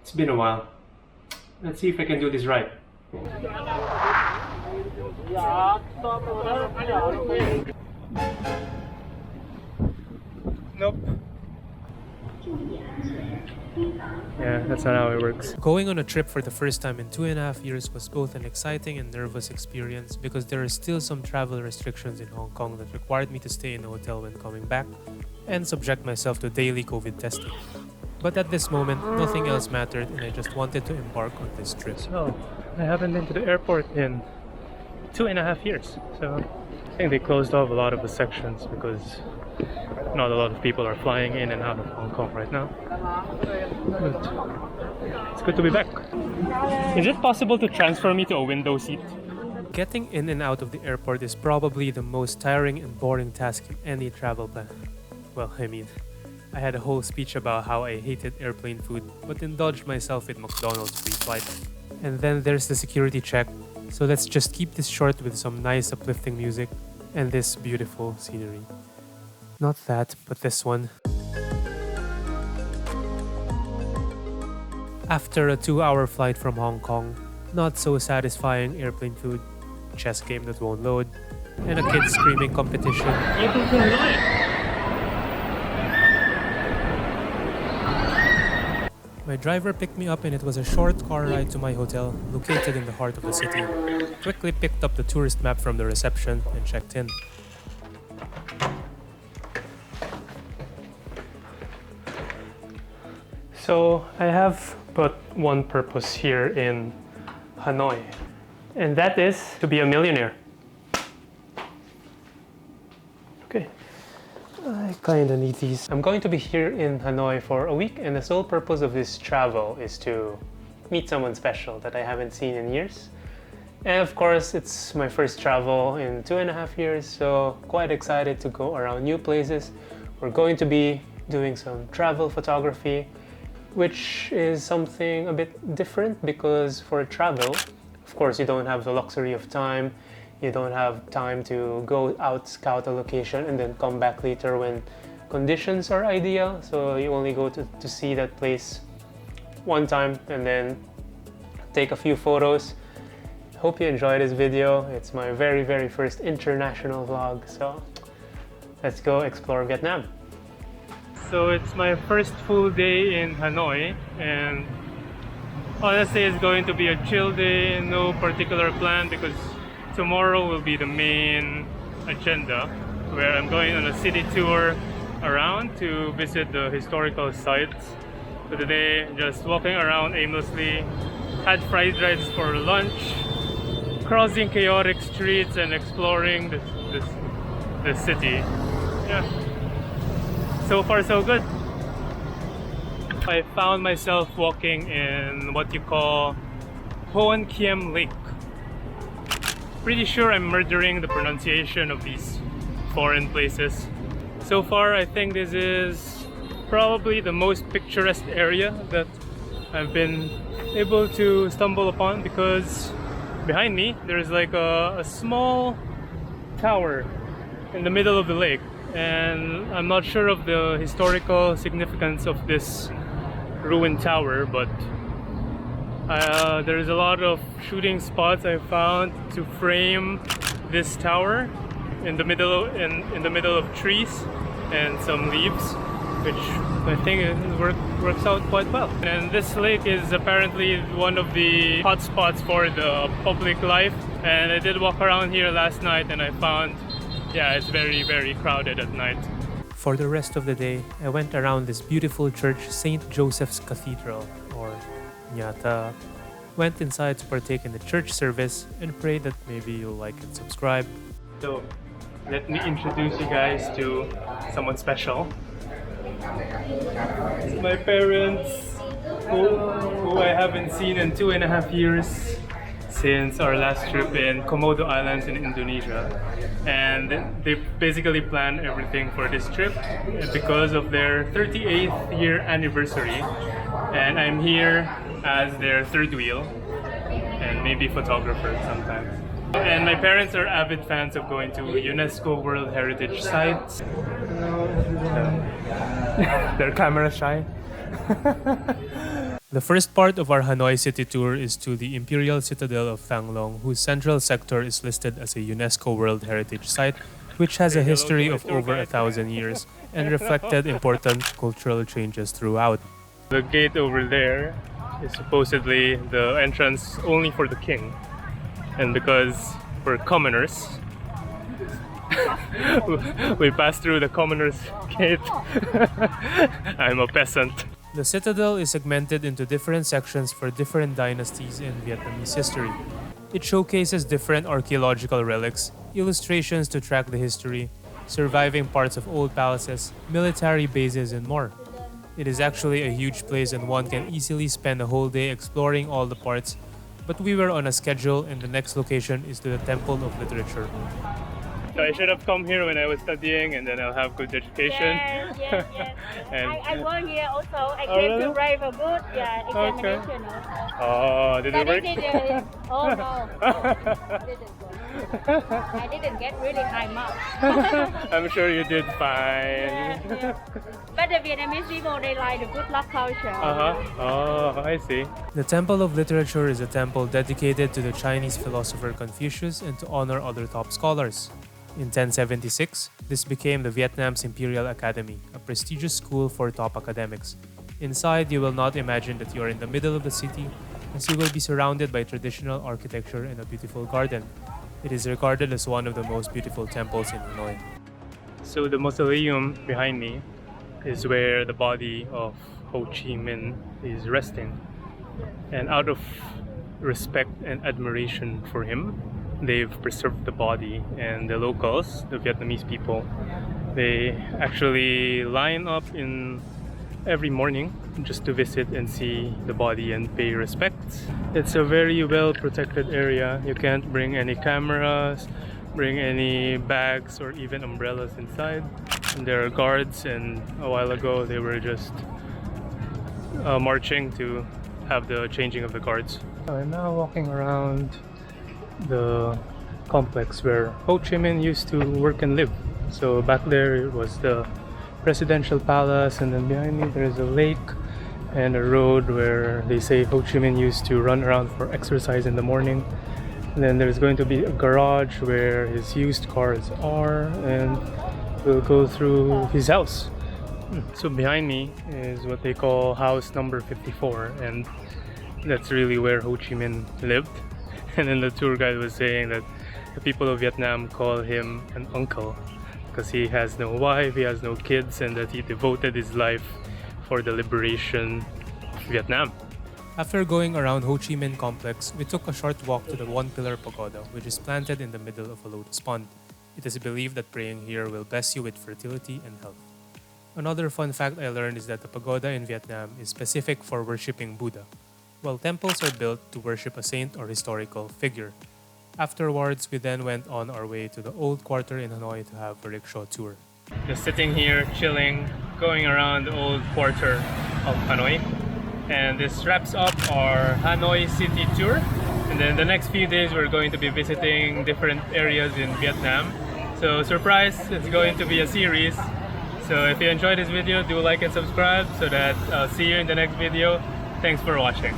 It's been a while. Let's see if I can do this right. Nope. Yeah, that's not how it works. Going on a trip for the first time in 2.5 years was both an exciting and nervous experience because there are still some travel restrictions in Hong Kong that required me to stay in a hotel when coming back and subject myself to daily COVID testing. But at this moment, nothing else mattered and I just wanted to embark on this trip. So, I haven't been to the airport in 2.5 years. So, I think they closed off a lot of the sections because not a lot of people are flying in and out of Hong Kong right now. But it's good to be back. Is it possible to transfer me to a window seat? Getting in and out of the airport is probably the most tiring and boring task in any travel plan. Well, I had a whole speech about how I hated airplane food, but indulged myself with McDonald's free flight. And then there's the security check, so let's just keep this short with some nice uplifting music and this beautiful scenery. Not that, but this one. After a 2-hour flight from Hong Kong, not so satisfying airplane food, chess game that won't load, and a kid screaming competition. My driver picked me up and it was a short car ride to my hotel, located in the heart of the city. Quickly picked up the tourist map from the reception and checked in. So I have but one purpose here in Hanoi, and that is to be a millionaire. Okay, I kinda need these. I'm going to be here in Hanoi for a week, and the sole purpose of this travel is to meet someone special that I haven't seen in years. And of course, it's my first travel in 2.5 years, so quite excited to go around new places. We're going to be doing some travel photography, which is something a bit different because for travel, of course, you don't have the luxury of time. You don't have time to go out, scout a location, and then come back later when conditions are ideal. So you only go to see that place one time and then take a few photos. Hope you enjoy this video. It's my very first international vlog. So let's go explore Vietnam. So it's my first full day in Hanoi, and honestly it's going to be a chill day, no particular plan because tomorrow will be the main agenda where I'm going on a city tour around to visit the historical sites. So today just walking around aimlessly, had fried rice for lunch, crossing chaotic streets and exploring the city. Yeah. So far so good. I found myself walking in what you call Ho Chi Minh Lake. Pretty sure I'm murdering the pronunciation of these foreign places. So far I think this is probably the most picturesque area that I've been able to stumble upon because behind me there's like a small tower in the middle of the lake. And I'm not sure of the historical significance of this ruined tower, but there's a lot of shooting spots I found to frame this tower in the middle of trees and some leaves, which I think works out quite well. And this lake is apparently one of the hot spots for the public life, and I did walk around here last night and I found it's very crowded at night. For the rest of the day, I went around this beautiful church, St. Joseph's Cathedral, or Nyata. Went inside to partake in the church service and pray that maybe you'll like and subscribe. So, let me introduce you guys to someone special. It's my parents, who I haven't seen in 2.5 years. Since our last trip in Komodo Islands in Indonesia, and they basically planned everything for this trip because of their 38th year anniversary, and I'm here as their third wheel and maybe photographer sometimes. And my parents are avid fans of going to UNESCO World Heritage sites. They're camera shy. The first part of our Hanoi city tour is to the Imperial Citadel of Fanglong, whose central sector is listed as a UNESCO World Heritage Site, which has a history of over 1,000 years and reflected important cultural changes throughout. The gate over there is supposedly the entrance only for the king, and because we're commoners, we pass through the commoners gate. I'm a peasant. The citadel is segmented into different sections for different dynasties in Vietnamese history. It showcases different archaeological relics, illustrations to track the history, surviving parts of old palaces, military bases, and more. It is actually a huge place and one can easily spend a whole day exploring all the parts, but we were on a schedule and the next location is to the Temple of Literature. So I should have come here when I was studying, and then I'll have good education. Yes. And I work here also. I Oh, came really? to write a good examination also. oh, did it But work? oh no, didn't work. I didn't get really high marks. I'm sure you did fine. Yeah. But the Vietnamese people, they like the good luck culture. Oh, I see. The Temple of Literature is a temple dedicated to the Chinese philosopher Confucius and to honor other top scholars. In 1076, this became the Vietnam's Imperial Academy, a prestigious school for top academics. Inside, you will not imagine that you are in the middle of the city, as you will be surrounded by traditional architecture and a beautiful garden. It is regarded as one of the most beautiful temples in Hanoi. So the mausoleum behind me is where the body of Ho Chi Minh is resting. And out of respect and admiration for him, they've preserved the body, and the locals, the Vietnamese people, they actually line up in every morning just to visit and see the body and pay respects. It's a very well protected area. You can't bring any cameras, bring any bags or even umbrellas inside. And there are guards, and a while ago they were just marching to have the changing of the guards. I'm now walking around the complex where Ho Chi Minh used to work and live. So back there was the presidential palace, and then behind me there's a lake and a road where they say Ho Chi Minh used to run around for exercise in the morning. And then there's going to be a garage where his used cars are, and we'll go through his house. So behind me is what they call house number 54, and that's really where Ho Chi Minh lived. And then the tour guide was saying that the people of Vietnam call him an uncle because he has no wife, he has no kids, and that he devoted his life for the liberation of Vietnam. After going around Ho Chi Minh complex, we took a short walk to the one-pillar pagoda, which is planted in the middle of a lotus pond. It is believed that praying here will bless you with fertility and health. Another fun fact I learned is that the pagoda in Vietnam is specific for worshipping Buddha, while temples are built to worship a saint or historical figure. Afterwards, we then went on our way to the old quarter in Hanoi to have a rickshaw tour. Just sitting here, chilling, going around the old quarter of Hanoi. And this wraps up our Hanoi city tour. And then the next few days we're going to be visiting different areas in Vietnam. So surprise, it's going to be a series. So if you enjoyed this video, do like and subscribe so that I'll see you in the next video. Thanks for watching.